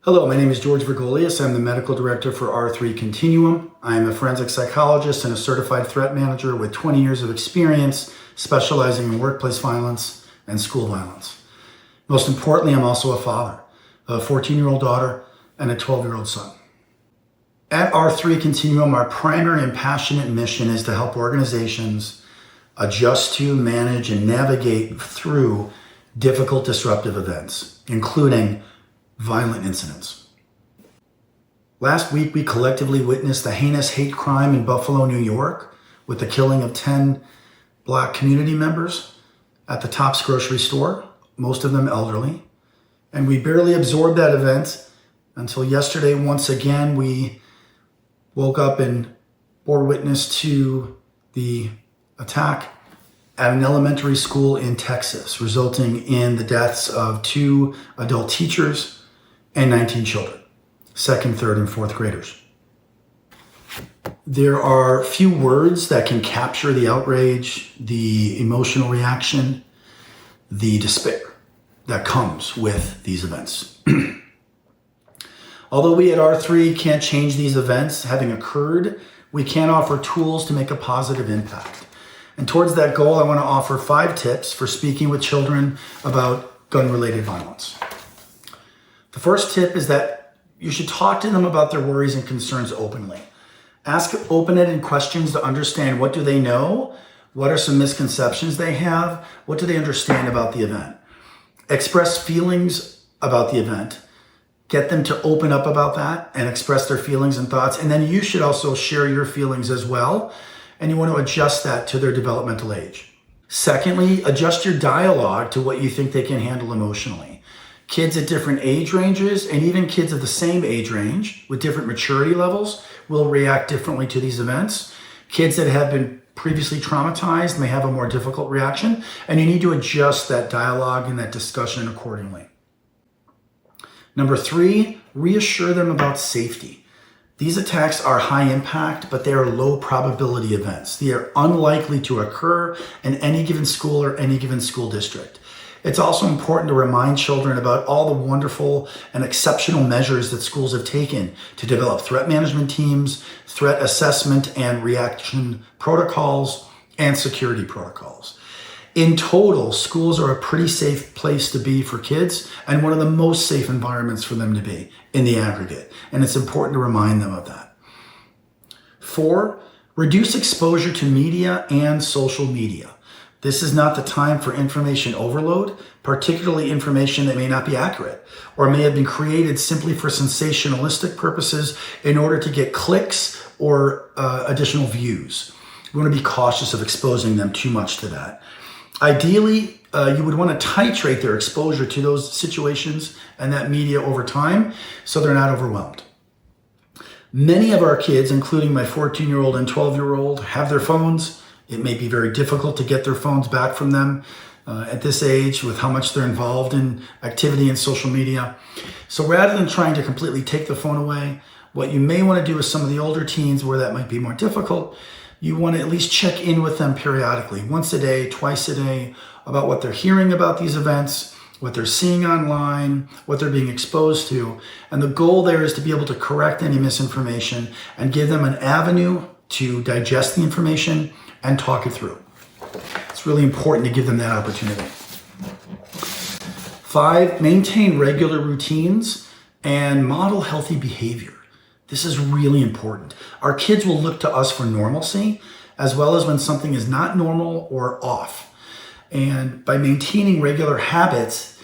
Hello, my name is George Vergolias. I'm the medical director for R3 Continuum. I am a forensic psychologist and a certified threat manager with 20 years of experience specializing in workplace violence and school violence. Most importantly, I'm also a father of a 14-year-old daughter and a 12-year-old son. At R3 Continuum, our primary and passionate mission is to help organizations adjust to, manage, and navigate through difficult disruptive events, including violent incidents. Last week, we collectively witnessed the heinous hate crime in Buffalo, New York, with the killing of 10 Black community members at the Tops grocery store, most of them elderly. And we barely absorbed that event until yesterday. Once again, we woke up and bore witness to the attack at an elementary school in Texas, resulting in the deaths of 2 adult teachers and 19 children, 2nd, 3rd, and 4th graders. There are few words that can capture the outrage, the emotional reaction, the despair that comes with these events. Although we at R3 can't change these events having occurred, we can offer tools to make a positive impact. And towards that goal, I want to offer 5 tips for speaking with children about gun-related violence. The first tip is that you should talk to them about their worries and concerns openly. Ask open-ended questions to understand what do they know, what are some misconceptions they have, what do they understand about the event. Express feelings about the event. Get them to open up about that and express their feelings and thoughts. And then you should also share your feelings as well. And you want to adjust that to their developmental age. Secondly, adjust your dialogue to what you think they can handle emotionally. Kids at different age ranges and even kids of the same age range with different maturity levels will react differently to these events. Kids that have been previously traumatized may have a more difficult reaction, and you need to adjust that dialogue and that discussion accordingly. Number 3, reassure them about safety. These attacks are high impact, but they are low probability events. They are unlikely to occur in any given school or any given school district. It's also important to remind children about all the wonderful and exceptional measures that schools have taken to develop threat management teams, threat assessment and reaction protocols, and security protocols. In total, schools are a pretty safe place to be for kids and one of the most safe environments for them to be in the aggregate. And it's important to remind them of that. 4, reduce exposure to media and social media. This is not the time for information overload, particularly information that may not be accurate or may have been created simply for sensationalistic purposes in order to get clicks or additional views. We want to be cautious of exposing them too much to that. Ideally, you would want to titrate their exposure to those situations and that media over time so they're not overwhelmed. Many of our kids, including my 14-year-old and 12-year-old, have their phones. It may be very difficult to get their phones back from them at this age with how much they're involved in activity and social media. So rather than trying to completely take the phone away, what you may want to do with some of the older teens where that might be more difficult, you want to at least check in with them periodically, once a day, twice a day, about what they're hearing about these events, what they're seeing online, what they're being exposed to. And the goal there is to be able to correct any misinformation and give them an avenue to digest the information and talk it through. It's really important to give them that opportunity. 5, maintain regular routines and model healthy behavior. This is really important. Our kids will look to us for normalcy, as well as when something is not normal or off. And by maintaining regular habits,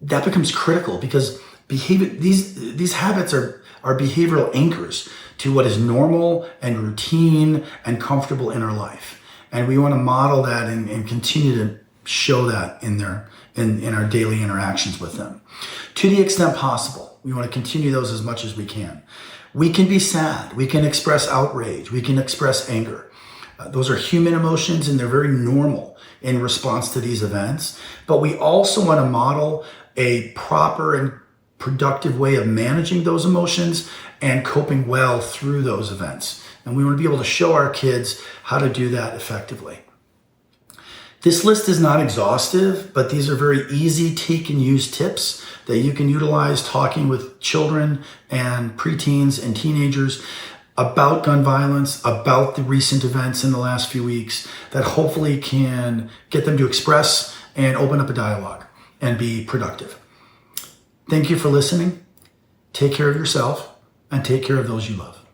that becomes critical because these habits are behavioral anchors to what is normal and routine and comfortable in our life. And we want to model that and continue to show that in our daily interactions with them. To the extent possible, we want to continue those as much as we can. We can be sad, we can express outrage, we can express anger. Those are human emotions and they're very normal in response to these events. But we also want to model a proper and productive way of managing those emotions and coping well through those events. And we want to be able to show our kids how to do that effectively. This list is not exhaustive, but these are very easy take and use tips that you can utilize talking with children and preteens and teenagers about gun violence, about the recent events in the last few weeks that hopefully can get them to express and open up a dialogue and be productive. Thank you for listening. Take care of yourself and take care of those you love.